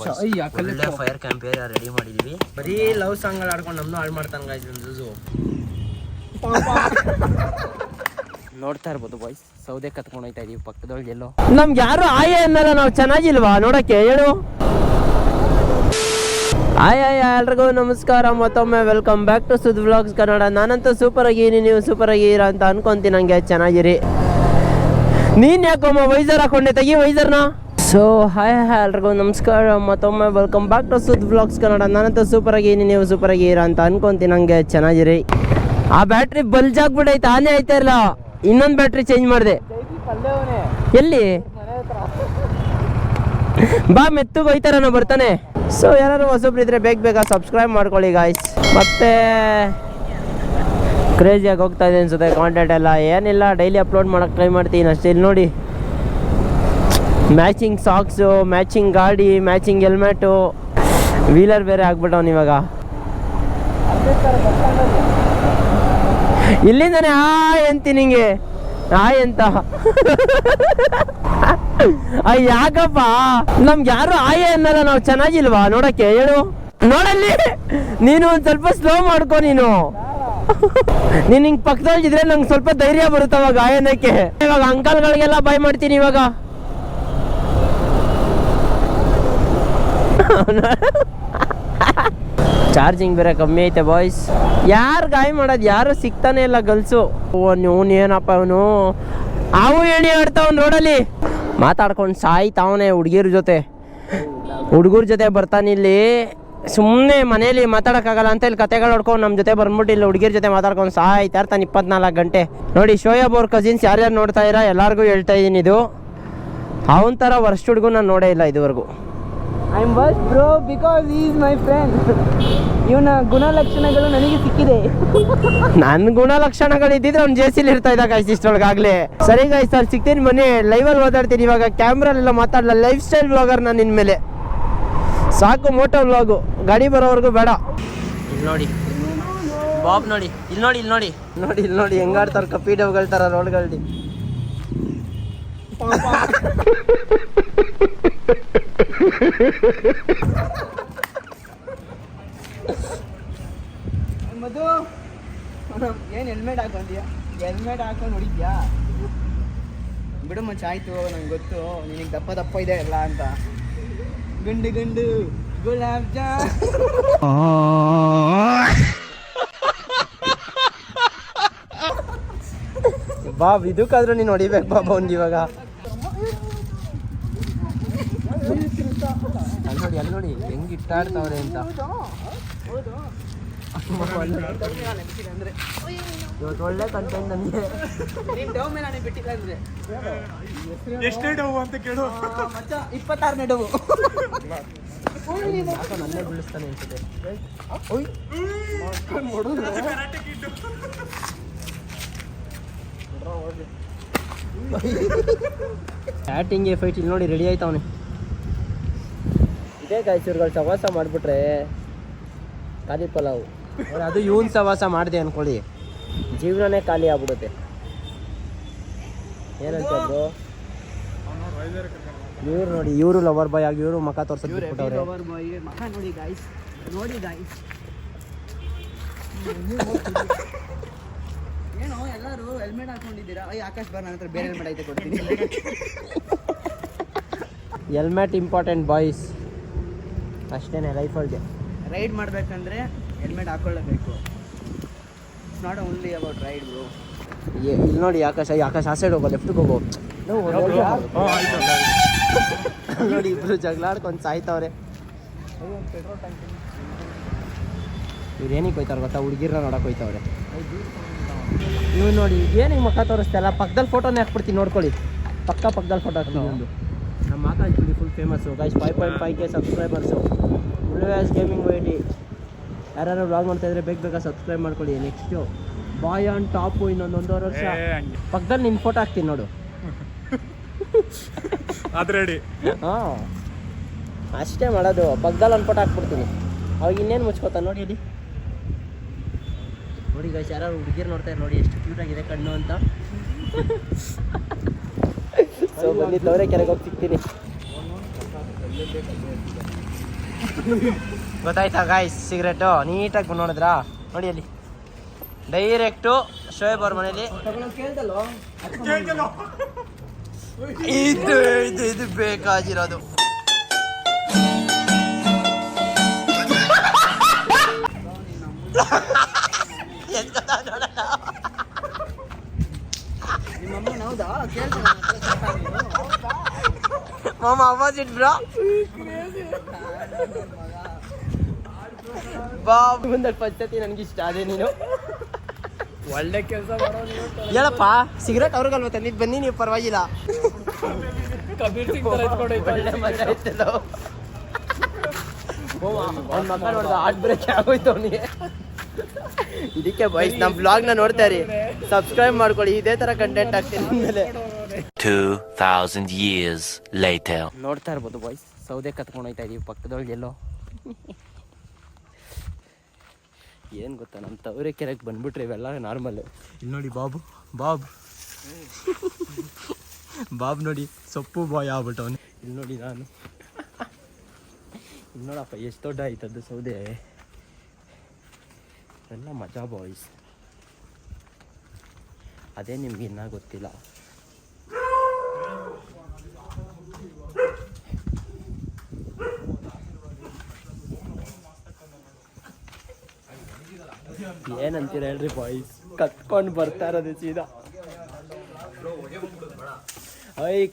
ಒಳ್ಳೆ fire ಕ್ಯಾಂಪೇರ್ ready ಮಾಡಿದೀವಿ. ಬರೀ ಲವ್ ಸಾಂಗ್ ಆಡ್ಕೊಂಡು ನಮ್ನು ಹಾಳು ಮಾಡ್ತಾನೆ ಗಾಯ್ಸ್. ನೋಡ್ತಾ ಇರ್ಬೋದು ಬಾಯ್ಸ್, ಸೌದೆ ಕತ್ಕೊಂಡು ಹೋಗ್ತಾ ಇದೀವಿ ಪಕ್ಕದೊಳಗೆ. ಎಲ್ಲೋ ನಮ್ಗೆ ಯಾರು ಆಯ ಅನ್ನಲ್ಲ, ನಾವು ಚೆನ್ನಾಗಿಲ್ವಾ ನೋಡಕ್ಕೆ? ಹೇಳು. ಆಯ್ ಎಲ್ರಿಗೂ ನಮಸ್ಕಾರ, ಮತ್ತೊಮ್ಮೆ welcome back to Sud vlogs Kannada. ನಾನಂತೂ ಸೂಪರ್ ಆಗಿನಿ, ನೀವು ಸೂಪರ್ ಆಗಿರ ಅಂತ ಅನ್ಕೊಂತೀನಿ. ನಂಗೆ ಚೆನ್ನಾಗಿರಿ. ನೀನ್ ಯಾಕೊಮ್ಮ ವೈಸರ್ ಹಾಕೊಂಡೆ? ತೆಗಿ ವೈಸರ್ನ. ಸೊ ಹಾಯ್ ಎಲ್ರಿಗೂ ನಮಸ್ಕಾರ, ಮತ್ತೊಮ್ಮೆ welcome back to Sud vlogs Kannada. ನಾನಂತೂ ಸೂಪರ್ ಆಗಿನಿ, ನೀವು ಸೂಪರ್ ಆಗಿರ ಅಂತ ಅನ್ಕೊಂತೀನಿ. ನಂಗೆ ಚೆನ್ನಾಗಿರಿ. ಆ ಬ್ಯಾಟ್ರಿ ಬಲ್ಜ್ ಆಗ್ಬಿಟ್ಟೈತೆ, ಆನೆ ಆಯ್ತಾ ಇಲ್ಲ. ಇನ್ನೊಂದು ಬ್ಯಾಟ್ರಿ ಚೇಂಜ್ ಮಾಡಿದೆ. ಎಲ್ಲಿ ಬಾ ಮೆತ್ತಗೆ ಹೋಯ್ತಾರ ಬರ್ತಾನೆ. ಸೊ ಯಾರು ಹೊಸಬ್ರು ಇದ್ರೆ ಬೇಗ ಸಬ್ಸ್ಕ್ರೈಬ್ ಮಾಡ್ಕೊಳ್ಳಿ ಗಾಯ್ಸ್. ಮತ್ತೆ ಕ್ರೇಜಿಯಾಗಿ ಹೋಗ್ತಾ ಇದೆ ಅನ್ಸುತ್ತೆ ಕಾಂಟೆಂಟ್ ಎಲ್ಲ. ಏನಿಲ್ಲ, ಡೈಲಿ ಅಪ್ಲೋಡ್ ಮಾಡೋಕ್ಕೆ ಟ್ರೈ ಮಾಡ್ತೀನಿ ಅಷ್ಟೇ. ಇಲ್ಲಿ ನೋಡಿ, ಮ್ಯಾಚಿಂಗ್ ಸಾಕ್ಸು, ಮ್ಯಾಚಿಂಗ್ ಗಾಡಿ, ಮ್ಯಾಚಿಂಗ್ ಹೆಲ್ಮೆಟು, ವೀಲರ್ ಬೇರೆ ಆಗ್ಬಿಟ್ಟವನು ಇವಾಗ. ಇಲ್ಲಿಂದಾನೆ ಹಾಯ್ ಅಂತೀನಿ ಹಿಂಗೆ, ಹಾಯ್ ಅಂತ. ಯಾಕಪ್ಪ ನಮ್ಗೆ ಯಾರು ಆಯ ಅನ್ನಲ್ಲ, ನಾವು ಚೆನ್ನಾಗಿಲ್ವಾ ನೋಡಕ್ಕೆ? ಹೇಳು. ನೋಡಲ್ಲಿ ನೀನು ಒಂದ್ ಸ್ವಲ್ಪ ಸ್ಲೋ ಮಾಡ್ಕೊ. ನೀನು ಹಿಂಗ್ ಪಕ್ಕದಲ್ಲಿದ್ರೆ ನಂಗೆ ಸ್ವಲ್ಪ ಧೈರ್ಯ ಬರುತ್ತೆ ಅವಾಗ ಆಯನಕ್ಕೆ. ಇವಾಗ ಅಂಕಲ್ಗಳಿಗೆಲ್ಲ ಬಾಯ್ ಮಾಡ್ತೀನಿ ಇವಾಗ. ಚಾರ್ಜಿಂಗ್ ಬೇರೆ ಕಮ್ಮಿ ಐತೆ ಬಾಯ್ಸ್. ಯಾರು ಗಾಯ ಮಾಡೋದು? ಯಾರು ಸಿಗ್ತಾನೆ ಇಲ್ಲ ಗರ್ಲ್ಸು. ಇವನು ಏನಪ್ಪ ಇವನು ಅವು ಎಣಿ ಆಡ್ತಾವ್ ರೋಡಲ್ಲಿ, ಮಾತಾಡ್ಕೊಂಡು ಸಾಯ್ತಾವನೆ ಹುಡುಗರ ಜೊತೆ ಬರ್ತಾನೆ ಇಲ್ಲಿ. ಸುಮ್ಮನೆ ಮನೇಲಿ ಮಾತಾಡೋಕ್ಕಾಗಲ್ಲ ಅಂತ ಇಲ್ಲಿ ಕತೆಗಳು ಹೊಡ್ಕೊಂಡು ನಮ್ಮ ಜೊತೆ ಬಂದ್ಬಿಟ್ಟು ಇಲ್ಲಿ ಹುಡುಗಿರ ಜೊತೆ ಮಾತಾಡ್ಕೊಂಡು ಸಾಯ್ತಾ ಇರ್ತಾನೆ 24 ಗಂಟೆ. ನೋಡಿ, ಶೋಯಬ್ ಅವ್ರ ಕಸಿನ್ಸ್ ಯಾರ್ಯಾರು ನೋಡ್ತಾ ಇರ ಎಲ್ಲರಿಗೂ ಹೇಳ್ತಾ ಇದ್ದೀನಿ, ಇದು ಅವನ ಥರ ವರ್ಷ ಹುಡುಗು ನಾನು ನೋಡೇ ಇಲ್ಲ ಇದುವರೆಗೂ. I am worst bro because he is my friend. ಇವನ ಗುಣಲಕ್ಷಣಗಳು ನನಗೆ ಸಿಕ್ಕಿದೆ. ನನ್ನ ಗುಣಲಕ್ಷಣಗಳು ಇದ್ದಿದ್ರೆ ಅವ್ನು ಜೇಸಿಲಿ ಇರ್ತಾ ಇದ್ದ ಗಾಯ್ಸ್ ಇಷ್ಟೊಳಗಾಗ್ಲೇ. ಸರಿ ಗಾಯ್ಸ್, ಅಲ್ಲಿ ಸಿಗ್ತೀನಿ ಬನ್ನಿ, ಲೈವಲ್ಲಿ ಮಾತಾಡ್ತೀನಿ. ಇವಾಗ ಕ್ಯಾಮ್ರಲ್ಲೆಲ್ಲ ಮಾತಾಡಲ್ಲ, ಲೈಫ್ ಸ್ಟೈಲ್ ವ್ಲಾಗರ್ ನಾನು ಇನ್ಮೇಲೆ. ಸಾಕು ಮೋಟೋ ವ್ಲಾಗು, ಗಾಡಿ ಬರೋವರೆಗೂ ಬೇಡ. ಇಲ್ಲಿ ನೋಡಿ ಬಾಬ್, ನೋಡಿ ಇಲ್ಲಿ ನೋಡಿ ಹೆಂಗಾಡ್ತಾರೆ ಕಪ್ಪಿ ಡಬ್ಗಳ ಥರ ರೋಡ್ಗಳ್ದಿ. ಮಧು, ಏನು ಹೆಲ್ಮೆಟ್ ಹಾಕೊಂಡಿದ್ಯಾ? ಹೆಲ್ಮೆಟ್ ಹಾಕೊಂಡು ಹೊಡಿದ್ಯಾ? ಬಿಡು ಮಚ್ಚ, ಆಯ್ತು ನಂಗೆ ಗೊತ್ತು ನಿನಗೆ ದಪ್ಪ ಇದೆ ಎಲ್ಲ ಅಂತ. ಗಂಡು ಗುಲಾಬ್ ಜಾಮ್. ಬಾಬ್ ಇದಕ್ಕಾದ್ರೂ ನೀನು ಹೊಡಿಬೇಕು ಬಾಬಾ ಒಂದು ಇವಾಗ. ಅಲ್ಲಿ ನೋಡಿ ಹೆಂಗೆ ಇಟ್ಟಾಡ್ತಾವ್ರೆ ಅಂತ. ಇವತ್ತು ಒಳ್ಳೆ ಕಂಟೆಂಟ್ ನನಗೆ. ಎಷ್ಟನೇ ಡವ್ ಅಂತ ಕೇಳು ಮಚ್ಚ. 26ನೇ ಡವ್. ನನ್ನೇ ಬೀಳಿಸ್ತಾನೆ ಅನ್ಸುತ್ತೆ. ಸ್ಟಾರ್ಟಿಂಗ್ ಫೈಟ್ ಇಲ್ಲಿ ನೋಡಿ ರೆಡಿ ಆಯ್ತವನೆ. ಇದೇ ಗಾಯ್ಚೂರುಗಳು ಸವಾಸ ಮಾಡಿಬಿಟ್ರೆ ಖಾಲಿ ಪಲಾವು. ಅದು ಇವನ್ ಸವಾಸ ಮಾಡಿದೆ ಅನ್ಕೊಳ್ಳಿ, ಜೀವನನೇ ಖಾಲಿ ಆಗ್ಬಿಡುತ್ತೆ. ಏನಂತಂದ್ರು ಇವ್ರು ನೋಡಿ, ಇವರು ಲವರ್ ಬಾಯ್ ಆಗಿ ಇವರು ಮಖ ತೋರ್ಸೋರು. ಲವರ್ ಬಾಯ್ ಮಖ ನೋಡಿ ಗಾಯ್ಸ್, ನೋಡಿ ಗಾಯ್ಸ್. ಏನು ಎಲ್ಲರೂ ಹೆಲ್ಮೆಟ್ ಹಾಕೊಂಡಿದ್ದೀರಾ? ಆಕಾಶ್ ಬಾರ್, ನನ್ನ ಹತ್ರ ಬೇರೆ ಹೆಲ್ಮೆಟ್ ಐತೆ, ಕೊಡ್ತೀನಿ. ಹೆಲ್ಮೆಟ್ ಇಂಪಾರ್ಟೆಂಟ್ ಬಾಯ್ಸ್, ಅಷ್ಟೇನೆ ಲೈಫಲ್ಲಿ. ರೈಡ್ ಮಾಡಬೇಕಂದ್ರೆ ಹೆಲ್ಮೆಟ್ ಹಾಕೊಳ್ಳಬೇಕು. It's not only about ride bro. ಇಲ್ಲಿ ನೋಡಿ ಆಕಾಶ ಆ ಸೈಡ್ ಹೋಗೋ, ಲೆಫ್ಟ್ಗೆ ಹೋಗೋ. ನೋಡಿ ಇಬ್ರು ಜಗಳಾಡ್ಕೊಂಡು ಸಾಯ್ತವ್ರೆ. ಇವ್ರು ಏನಕ್ಕೆ ಹೋಯ್ತಾರೆ ಗೊತ್ತಾ? ಹುಡುಗಿರನ್ನ ನೋಡಕ್ಕೆ ಹೋಯ್ತವ್ರೆ. ನೀವು ನೋಡಿ ಏನಕ್ಕೆ ಮುಖ ತೋರಿಸ್ತಲ್ಲ, ಪಕ್ಕದಲ್ಲಿ ಫೋಟೋನೇ ಹಾಕ್ಬಿಡ್ತೀನಿ ನೋಡ್ಕೊಳ್ಳಿ. ಪಕ್ಕದಲ್ಲಿ ಫೋಟೋ ಹಾಕ್ತೀನಿ ಒಂದು. ನಮ್ಮ ಆಕಾಶ್ ಬಿಡಿ full famous guys, 5.5K subscribers. ಉಳ್ವೇಸ್ ಗೇಮಿಂಗ್ ವೈಟಿ. ಯಾರು ವ್ಲಾಗ್ ಮಾಡ್ತಾ ಇದ್ರೆ ಬೇಗ ಸಬ್ಸ್ಕ್ರೈಬ್ ಮಾಡ್ಕೊಳ್ಳಿ. ನೆಕ್ಸ್ಟು ಬಾಯ್ ಆನ್ ಟಾಪು, ಇನ್ನೊಂದು 1.5 ವರ್ಷ. ಪಕ್ಕದಲ್ಲಿ ನಿನ್ನ ಫೋಟೋ ಹಾಕ್ತೀನಿ ನೋಡು. ಹಾಂ, ಅಷ್ಟೇ ಮಾಡೋದು. ಪಕ್ಕದಲ್ಲಿ ಒಂದು ಫೋಟೋ ಹಾಕ್ಬಿಡ್ತೀನಿ, ಅವಾಗ ಇನ್ನೇನು ಮುಚ್ಕೋತಾನೆ ನೋಡಿ. ಅಲ್ಲಿ ನೋಡಿ ಗಾಯ್ಸ್, ಯಾರು ಹುಡುಗಿರು ನೋಡ್ತಾರೆ ನೋಡಿ ಎಷ್ಟು ಕ್ಯೂಟಾಗಿದೆ ಕಣ್ಣು ಅಂತ. ಸೊ ಬನ್ನಿ, ತವರೆ ಕೆರೆಗೆ ಹೋಗಿ ಸಿಗ್ತೀನಿ. ಗೊತ್ತಾಯ್ತಾ ಗಾಯ್ಸ್ ಸಿಗರೇಟು ನೀಟಾಗಿ ಬಂದು ನೋಡಿದ್ರಾ ನೋಡಿ ಅಲ್ಲಿ ಡೈರೆಕ್ಟು ಶೋಯಬ್ ಅವ್ರ ಮನೇಲಿ ಕೇಳ್ದಲ್ಲೋ ಇದು ಬೇಕಾಗಿರೋದು. ನಿಮ್ಮಮ್ಮನ ಹೌದಾ ಕೇಳ್ದ ಮಾಮ ಅಪೋಸಿಟ್ ಬ್ರೋ ಬಾಬ್ ಮುಂದೆ ಪದ್ಧತಿ ನನಗಿಷ್ಟ ಅದೇ ನೀನು ಒಳ್ಳೆ ಕೆಲಸ ಮಾಡೋ ಹೇಳಪ್ಪ ಸಿಗರೇಟ್ ಅವ್ರಿಗಲ್ವ ತಂದಿದ್ದು ಬನ್ನಿ ನೀವು ಪರವಾಗಿಲ್ಲ. ಕಬೀರ್ ಸಿಂಗ್ ತರ ಎತ್ಕೊಂಡೋಯ್ತು. ಒಳ್ಳೆ ಮಜಾ ಆಯ್ತಲ್ಲ ಅವ್ನ ಮಕ್ಕ ನೋಡ್ದ ಹಾರ್ಟ್ ಬ್ರೇಕ್ ಆಗೋಯ್ತು ಅವನಿಗೆ. ಇದಕ್ಕೆ ಬಾಯ್ಸ್ ನಮ್ಮ ಬ್ಲಾಗ್ನ ನೋಡ್ತಾ ಇರಿ, ಸಬ್ಸ್ಕ್ರೈಬ್ ಮಾಡ್ಕೊಳ್ಳಿ, ಇದೇ ತರ ಕಂಟೆಂಟ್ ಆಗ್ತೀನಿ ಆಮೇಲೆ. 2000 years later. ನೋಡ್ತಾ ಇರ್ಬೋದು ಬಾಯ್ಸ್, ಸೌದೆ ಕತ್ಕೊಂಡು ಹೋಯ್ತಾ ಇದೀವಿ ಪಕ್ಕದೊಳಗೆ ಎಲ್ಲೋ. ಏನು ಗೊತ್ತಾ, ನಮ್ಮ ತವರೆ ಕೆರೆಗೆ ಬಂದ್ಬಿಟ್ರೆ ಇವೆಲ್ಲ ನಾರ್ಮಲ್. ಇಲ್ಲಿ ನೋಡಿ ಬಾಬು ಬಾಬ್ ನೋಡಿ ಸೊಪ್ಪು ಬಾಯ್ ಆಗ್ಬಿಟ್ಟವನು. ಇಲ್ಲಿ ನೋಡಿ ನಾನು ಇಲ್ಲಿ ನೋಡಪ್ಪ ಎಷ್ಟು ದೊಡ್ಡ ಆಯ್ತದ್ದು ಸೌದೆ. ಎಲ್ಲ ಮಜಾ ಬಾಯ್ಸ್, ಅದೇ ನಿಮ್ಗೆ ಇನ್ನೂ ಗೊತ್ತಿಲ್ಲ. ಏನಂತೀರ ಹೇಳ್ರಿ ಬಾಯ್ಸ್, ಕತ್ಕೊಂಡು ಬರ್ತಾ ಇರೋದು ಸೀದಾ.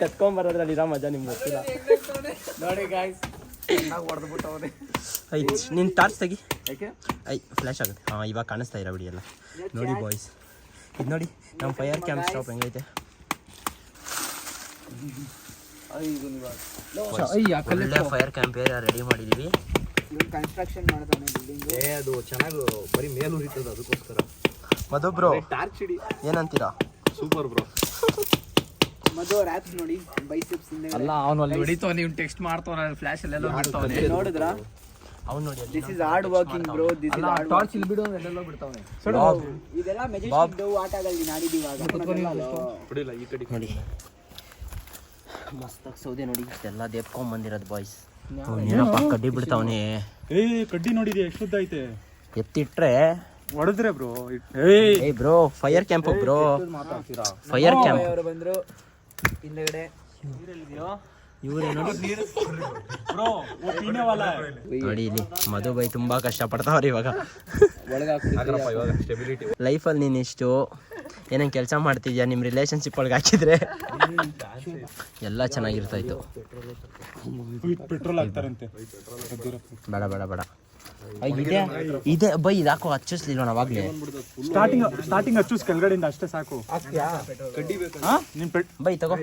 ಕತ್ಕೊಂಡ್ ಬರೋದ್ರಲ್ಲಿ ಇರೋ ಮಜಾ ನಿಮ್ಗೆ ಗೊತ್ತಿಲ್ಲ. ನೋಡಿ ಗಾಯ್ಸ್ ಹೊಡೆದ್ಬಿಟ್ಟವ್ರೆ. ನಿನ್ನ ಟಾರ್ಚ್ ತೆಗಿ, ಯಾಕೆ ಫ್ಲ್ಯಾಶ್ ಆಗುತ್ತೆ. ಹಾಂ ಇವಾಗ ಕಾಣಿಸ್ತಾ ಇರೋ ಬಿಡಿ ಎಲ್ಲ. ನೋಡಿ ಬಾಯ್ಸ್, ಇದು ನೋಡಿ ನಮ್ಮ ಫೈರ್ ಕ್ಯಾಂಪ್ ಸ್ಟಾಪ್ ಹೆಂಗೈತೆ. ಒಳ್ಳೆ ಫೈರ್ ಕ್ಯಾಂಪ್ ಏರಿಯಾ ರೆಡಿ ಮಾಡಿದೀವಿ. ಕನ್ಸ್ಟ್ರಕ್ಷನ್ ಮಾಡ್ತಾನೆ ಬಿಲ್ಡಿಂಗ್. ಅದು ಚೆನ್ನಾಗಿ ಬರೀ ಮೇಲ್ ಉರಿತದ, ಅದಕ್ಕೋಸ್ಕರ. ಮಧು ಬ್ರೋ ಟಾರ್ಚ್ ಹಿಡಿ. ಏನಂತೀರಾ? Super bro. ಮಧು ರ್ಯಾಪ್ಸ್ ನೋಡಿ, ಬೈಸೆಪ್ಸ್ ಇಂದ ಅಲ್ಲ ಅವನು ಅಲ್ಲಿ ಹೊಡಿತಾವ, ನೀವು ಟೆಕ್ಸ್ಟ್ ಮಾಡ್ತಾವ, ಫ್ಲಾಶ್ ಅಲ್ಲೆಲ್ಲ ಬಿಡ್ತಾವನೆ. ನೋಡಿದ್ರಾ? ಅವ್ನು ನೋಡಿ this is hard working bro. This is hard torch ಇಲ್ಲಿ ಬಿಡು, ಎಲ್ಲೆಲ್ಲ ಬಿಡ್ತಾವನೆ. ಇದೆಲ್ಲ ಮೆಜೆಸ್ಟಿಕ್ ಡೌ ಆಟಗಳಲ್ಲಿ ನಾಡಿದೀವಿ ಇವಾಗ. ಬಿಡಿಲ್ಲ ಈ ಕಡೆ ನೋಡಿ ಮಸ್ತಾಗಿ ಸೌದೆ ನೋಡಿ ಎಲ್ಲ ದೇಪ್ಕೊಂಡ್ ಬಂದಿರೋದು ಬಾಯ್ಸ್. ಏನಪ್ಪ ಕಡ್ಡಿ ಬಿಡ್ತಾವನೆ. ಕಡ್ಡಿ ನೋಡಿದ್ಯಾ ಎಷ್ಟು ಉದ್ದ ಐತೆ? ಎತ್ತಿಟ್ರೆ ಹೊಡೆದ್ರೆ ಬ್ರೋ. ಏಯ್ bro, fire camp bro, fire camp. ಅವರು ಬಂದ್ರು ಹಿಂದಗಡೆ. ಇವರೇ ನೋಡಿ ಬ್ರೋ ನೋಡಿ ಇಲ್ಲಿ ಮಧು ಬೈ ತುಂಬಾ ಕಷ್ಟ ಪಡ್ತಾವ್ರಿ ಇವಾಗ. ಇವಾಗ ಸ್ಟೆಬಿಲಿಟಿ ಲೈಫಲ್ಲಿ ನೀನು ಇಷ್ಟು ಏನೇನು ಕೆಲಸ ಮಾಡ್ತಿದ್ಯಾ, ನಿಮ್ಮ ರಿಲೇಷನ್ಶಿಪ್ ಒಳಗೆ ಹಾಕಿದ್ರೆ ಎಲ್ಲ ಚೆನ್ನಾಗಿರ್ತಾಯಿತ್ತು. ಪೆಟ್ರೋಲ್ ಹಾಕ್ತಾರಂತೆ. ಬೇಡ ಬೇಡ ಬೇಡ, ಇದೆ ಬೈ ಇದು ಹಾಕೋ, ಹಚ್ಚಿಸ್ಲಿಲ್ವ ನಾವಾಗ್ಲೇ. ಸ್ಟಾರ್ಟಿಂಗ್ ಹಚ್ಚುಸ್ ಕೆಳಗಡೆಯಿಂದ ಅಷ್ಟೇ ಸಾಕು. ನಿನ್ ಬೈ ತಗೋ.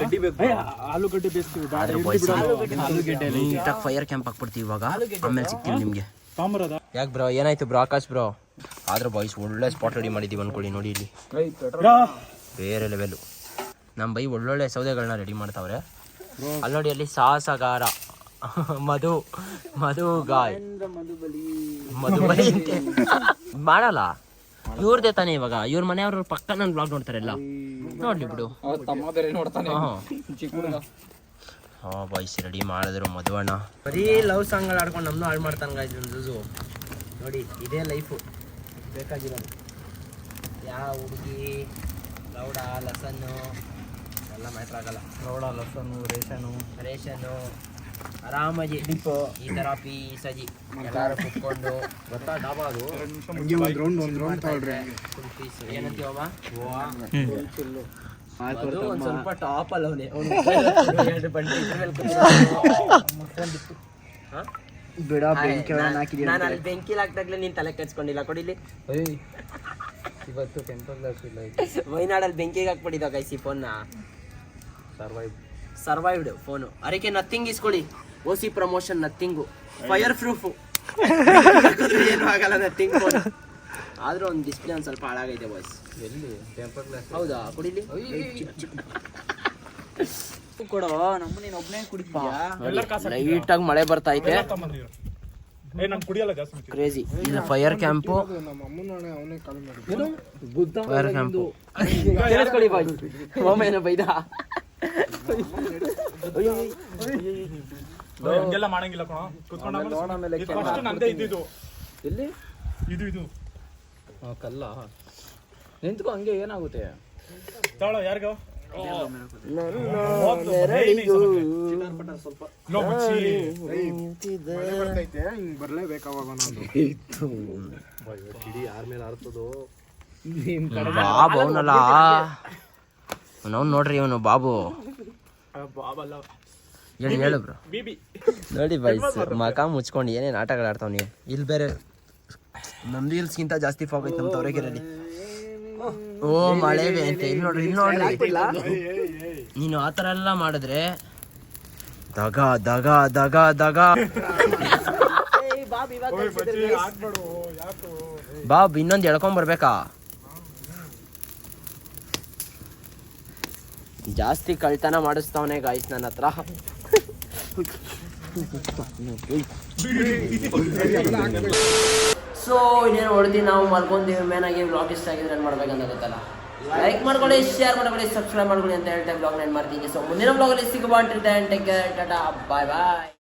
ಕಡ್ಡಿ ಬೇಕು. ಆಲೂಗಡ್ಡೆ ಬೇಯಿಸ್ತೀವಿ. ನೀಟಾಗಿ ಫೈರ್ ಕ್ಯಾಂಪ್ ಹಾಕ್ಬಿಡ್ತೀವಿ ಇವಾಗ, ಆಮೇಲೆ ಸಿಗ್ತೀವಿ ನಿಮಗೆ. ತಾಮ್ರದ ಯಾಕೆ ಬ್ರೋ, ಏನಾಯ್ತು ಬ್ರೋ ಆಕಾಶ್ ಬ್ರೋ? ಆದ್ರೆ ಬಾಯ್ಸ್ ಒಳ್ಳೆ ಸ್ಪಾಟ್ ರೆಡಿ ಮಾಡಿದ್ದೀವಿ ಅನ್ಕೊಳ್ಳಿ. ನೋಡಿ ಇಲ್ಲಿ ಬೇರೆ ಲೆವೆಲು. ನಮ್ಮ ಬೈ ಒಳ್ಳೊಳ್ಳೆ ಸೌದೆಗಳನ್ನ ರೆಡಿ ಮಾಡ್ತಾವ್ರೆ. ಅಲ್ಲಿ ನೋಡಿ ಅಲ್ಲಿ ಸಾಹಸಗಾರ ಮಧುಗಾಯ್ ಮಧುಬಲಿ ಮಾಡಲ್ಲ ಇವ್ರದೇ ತಾನೇ ಇವಾಗ. ಇವ್ರ ಮನೆಯವ್ರ ಪಕ್ಕ ನನ್ನ ಬ್ಲಾಗ್ ನೋಡ್ತಾರೆಲ್ಲ, ನೋಡ್ಲಿ ಬಿಡು. ಹಾಂ ಬಾಯ್ಸ್ ರೆಡಿ ಮಾಡಿದ್ರು ಮಧುವಣ್ಣ. ಬರೀ ಲವ್ ಸಾಂಗ್ಗಳು ಆಡ್ಕೊಂಡು ನಮ್ಮನ್ನು ಹಾಳು ಮಾಡ್ತಾನೆ ಗಾಯ್ಸ್ ಜೂಸು. ನೋಡಿ ಇದೇ ಲೈಫು ಬೇಕಾಗಿರೋದು. ಯಾವ ಹುಡುಗಿ ಲೌಡ ಲಸನ್ನು ಎಲ್ಲ ಮ್ಯಾಟ್ರ್ ಆಗಲ್ಲ. ಲೌಡ ಲಸನು ರೇಷನು ಆರಾಮಾಗಿ ಈ ಥರ ಪೀಸಾಗಿ ಎಲ್ಲರೂ ಕುತ್ಕೊಂಡು ಗೊತ್ತಾ ಡಾಬಾ ಅದು ಪೀಸ್ ಏನಂತೀವಮ್ಮ ಅದು ಒಂದು ಸ್ವಲ್ಪ ಟಾಪ್ ಅಲ್ಲ ಅವನೇ. ನಾನು ಅಲ್ಲಿ ಬೆಂಕಿಲಿ ಹಾಕ್ದಾಗ್ಲೇ ನೀನು ತಲೆ ಕೆಚ್ಕೊಂಡಿಲ್ಲ. ಕೊಡಿಲಿ ಇವತ್ತು ಟೆಂಪರ್ ಇಲ್ಲ. ವೈನಾಡಲ್ಲಿ ಬೆಂಕಿಗೆ ಹಾಕ್ಬಿಟ್ಟಿದ್ದ ಕೈಸಿ ಫೋನ್ನ. Survived phone. ಅದಕ್ಕೆ ನಥಿಂಗ್ ಇಸ್ಕೊಳ್ಳಿ, ಓಸಿ ಪ್ರಮೋಷನ್ ನಥಿಂಗು ಫೈರ್ ಪ್ರೂಫು. ಏನು ಆಗಲ್ಲ ನಥಿಂಗ್ ಫೋನ್. ಆದ್ರೂ ಒಂದು ಡಿಸ್ಪ್ಲೇ ಒಂದು ಸ್ವಲ್ಪ ಹಾಳಾಗೈತೆ ಬಾಯ್ಸ್. ಎಲ್ಲಿ ಟೆಂಪರ್ ಗ್ಲಾಸ್? ಹೌದಾ, ಕುಡಿಲಿ ಕೊಡೋ. ನಮ್ಮ ನೀನು ಒಬ್ಬನೇ ಕುಡಿತೀಯಾ? ಲೈಟಾಗಿ ಮಳೆ ಬರ್ತಾ ಐತೆ, ಕುಡಿಯಲ್ಲ ಜಾಸ್ತಿ. ಕ್ರೇಜಿ. ಇಲ್ಲ ಫೈರ್ ಕ್ಯಾಂಪು, ಫೈರ್ ಕ್ಯಾಂಪು ಕೇಳಿಸ್ಕೊಳ್ಳಿ ಬಾಯ್ಸ್. ಏನೋ ಬೈದ ಹಂಗೆಲ್ಲ ಮಾಡಂಗಿಲ್ಲ ಕಣ ಕುತ್ಕೊಂಡ ಫಸ್ಟ್ ನಂದೇ ಇದ್ದಿದ್ದು ಎಲ್ಲಿ ಇದು ಕಲ್ಲ ನಿಂತ್ಕೊ ಹಂಗೆ ಏನಾಗುತ್ತೆ ತಾಳ ಯಾರಿಗ ಬಾಬು ಅವನಲ್ಲ ಅವ್ನು ನೋಡ್ರಿ ಇವನು ಬಾಬು ಹೇಳು ಬ್ರೋ ನೋಡಿ ಬೈಸ್ ಮಕ ಮುಚ್ಕೊಂಡು ಏನೇನು ಆಟಗಳು ಆಡ್ತಾವ್ ನೀವು ಇಲ್ಲಿ ಬೇರೆ ನಮ್ಮ ರೀಲ್ಸ್ಗಿಂತ ಜಾಸ್ತಿ ಫಾಗ್ ಐತೆ ನಮ್ಮ ತವರೆಗೆರಲ್ಲಿ ಓ ಮಳೆ ಅಂತ ಇಲ್ಲಿ ನೋಡ್ರಿ ನೀನು ಆ ಥರ ಎಲ್ಲ ಮಾಡಿದ್ರೆ ದಗ ದಗ ದಗ ದಗ ಬಾಬ್ ಇನ್ನೊಂದು ಎಳ್ಕೊಂಬರ್ಬೇಕಾ ಜಾಸ್ತಿ ಕಳ್ತನ ಮಾಡಿಸ್ತಾವನೆ ಗಾಯ್ಸ್ ನನ್ನ ಹತ್ರ ಸೊ ಇನ್ನೇನು ಹೊಡೆದು ನಾವು ಮಲ್ಕೊಂತೀವಿ ಮೇನಾಗಿ ವ್ಲಾಗ್ ಇಷ್ಟ ಆಗಿದ್ರೆ ಏನು ಮಾಡ್ಬೇಕಂತ ಗೊತ್ತಲ್ಲ ಲೈಕ್ ಮಾಡ್ಕೊಳ್ಳಿ ಶೇರ್ ಮಾಡ್ಕೊಳ್ಳಿ ಸಬ್ಸ್ಕ್ರೈಬ್ ಮಾಡ್ಕೊಳ್ಳಿ ಅಂತ ಹೇಳ್ತಾ ವ್ಲಾಗ್ ನಾನು ಮಾಡ್ತೀನಿ ಸೊ ಮುಂದಿನ ವ್ಲಾಗಲ್ಲಿ ಸಿಗಬಾರ್ದು ಟೇಕ್ ಕೇರ್ ಟಾಟಾ ಬಾಯ್ ಬಾಯ್